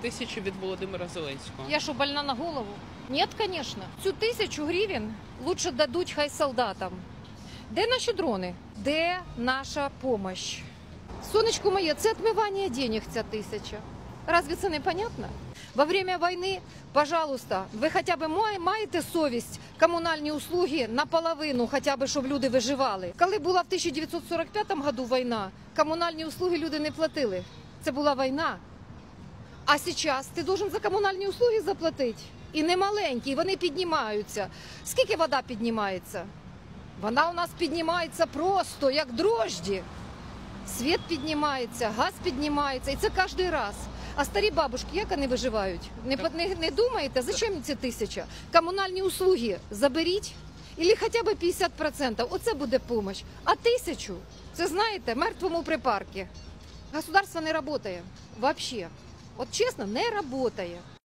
Тисячу від Володимира Зеленського. Я що, больна на голову? Ні, звісно. Цю 1000 гривень лучше дадуть хай солдатам. Де наші дрони? Де наша допомога? Сонечко моє, це відмивання денег ця 1000. Разве це не понятно? Во время війни, пожалуйста, ви хоча б маєте совість комунальні услуги наполовину, хоча б, щоб люди виживали. Коли була в 1945 году війна, комунальні услуги люди не платили. Це була війна. А зараз ти должен за комунальні услуги заплатити. І не маленькі, вони піднімаються. Скільки вода піднімається? Вона у нас піднімається просто, як дрожжі. Світ піднімається, газ піднімається, і це кожен раз. А старі бабушки, як вони виживають? Не думаєте, зачем ці 1000? Комунальні услуги заберіть, або хоча б 50%, оце буде допомога. А 1000, це знаєте, мертвому припарки. Государство не працює, взагалі. От чесно, не працює.